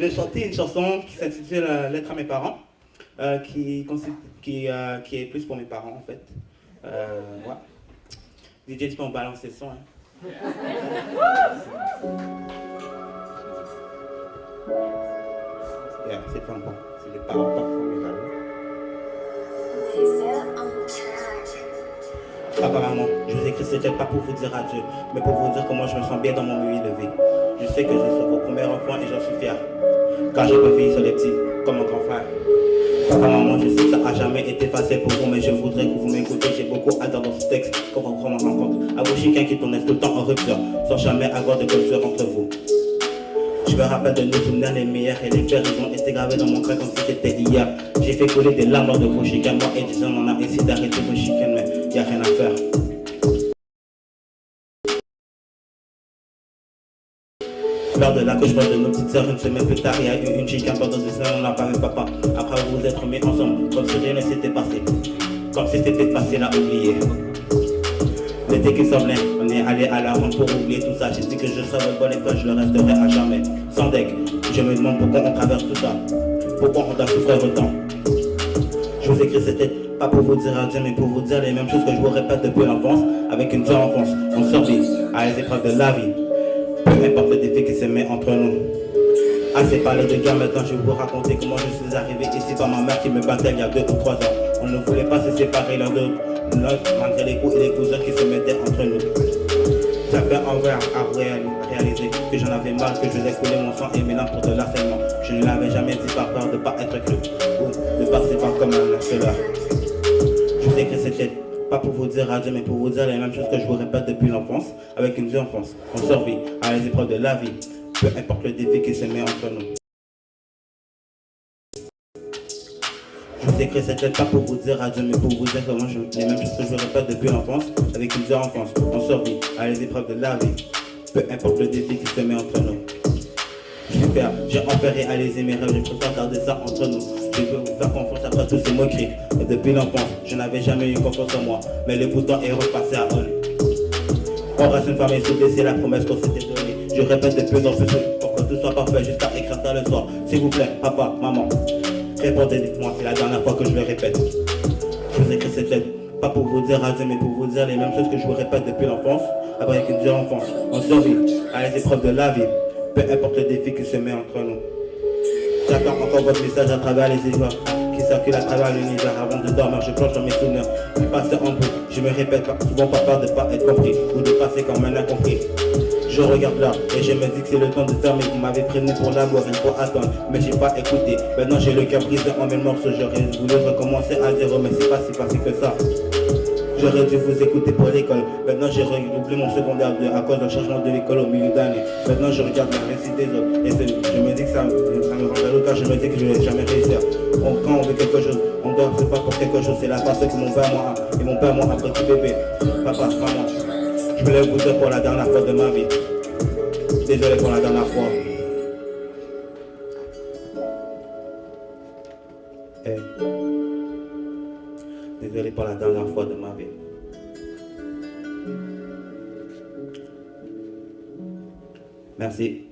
Je vais chanter une chanson qui s'intitule Lettre à mes parents, qui est plus pour mes parents en fait. Ouais. DJ, tu peux en balancer le son. Hein. Yeah, c'est pas bon. C'est les parents pas pour mes parents. Papa, maman, je vous écris cette lettre pas pour vous dire adieu, mais pour vous dire comment je me sens bien dans mon milieu élevé. Je sais que je serai vos premiers enfants et j'en suis fier. Car j'ai préféré sur les petits, comme mon grand frère. Papa, maman, je sais que ça a jamais été facile pour vous, mais je voudrais que vous m'écoutiez. J'ai beaucoup à dire dans ce texte, qu'on reprend ma rencontre. À vos chicains qui tournent tout le temps en rupture, sans jamais avoir de culture entre vous. Je me rappelle de nos souvenirs les meilleurs et les pires, ils ont été gravés dans mon cœur comme si c'était hier. J'ai fait couler des larmes lors de vos chicanes, moi et disons on a essayé d'arrêter vos chicanes, mais y a rien à faire. Lors de l'accouchement de nos petites sœurs, une semaine plus tard, il y a eu une chicane pendant 2 semaines, on n'a pas vu papa. Après vous vous êtes remis ensemble, comme si rien ne s'était passé. Comme si c'était facile à oublier. L'été qui semblait, on est allé à la ronde pour oublier tout ça. J'ai dit que je serais bonne école, je le resterai à jamais. Sans deck, je me demande pourquoi on traverse tout ça. Pourquoi on doit souffrir autant. Je vous écris cette lettre, pas pour vous dire adieu, mais pour vous dire les mêmes choses que je vous répète depuis l'enfance. Avec une seule enfance, on survit à les épreuves de la vie. Peu importe le défi qui se met entre nous. Assez parlé de guerre, maintenant je vais vous raconter comment je suis arrivé ici par ma mère qui me battait il y a 2 ou 3 ans. On ne voulait pas se séparer l'un de l'autre, malgré les coups et les cousins qui se mettaient entre nous. J'avais envers à réaliser que j'en avais marre, que je faisais couler mon sang et mes larmes pour de l'harcèlement. Je ne l'avais jamais dit par peur de ne pas être cru ou de passer par comme un harceleur. Je vous écris cette lettre, pas pour vous dire adieu, mais pour vous dire les mêmes choses que je vous répète depuis l'enfance. Avec une dure enfance, on survit à les épreuves de la vie, peu importe le défi qui se met entre nous. Je vous écris cette lettre pas pour vous dire adieu, mais pour vous dire comment les mêmes choses que je vous répète depuis l'enfance. Avec une dure enfance, on survit à les épreuves de la vie, peu importe le défi qui se met entre nous. J'ai enfin réalisé mes rêves, je préfère garder ça entre nous. Je veux vous faire confiance après tous ces moqueries. Et depuis l'enfance, je n'avais jamais eu confiance en moi, mais le bouton est repassé à on. On reste une famille soudée, c'est la promesse qu'on s'était donnée. Je répète de plus en plus pour que tout soit parfait jusqu'à écrire ça le soir. S'il vous plaît, papa, maman, répondez-moi, c'est la dernière fois que je le répète. Je vous écris cette lettre, pas pour vous dire adieu, mais pour vous dire les mêmes choses que je vous répète depuis l'enfance. Avec une dure enfance, on survit à les épreuves de la vie, peu importe le défi qui se met entre nous. J'attends encore votre message à travers les étoiles qui circulent à travers l'univers. Avant de dormir, je plonge dans mes souvenirs qui passent en boucle. Je me répète souvent pas peur de ne pas être compris ou de passer comme un incompris. Je regarde là et je me dis que c'est le temps de fermer. Vous m'avez prévenu pour l'amour, il faut attendre, mais j'ai pas écouté. Maintenant j'ai le cœur brisé en 1000 morceaux. J'aurais voulu recommencer à zéro, mais c'est pas si facile que ça. J'aurais dû vous écouter pour l'école. Maintenant j'ai redoublé mon secondaire 2 à cause d'un changement de l'école au milieu d'année. Maintenant je regarde la réussite des autres et je me dis que ça me rend jaloux car je me dis que je ne vais jamais réussir. Quand on veut quelque chose, on doit se battre pour quelque chose. C'est la face que mon père moi a et mon père moi a petit bébé. Papa, maman, je voulais vous dire pour la dernière fois de ma vie. Désolé pour la dernière fois. Hey. Désolé pour la dernière fois de ma vie. Merci.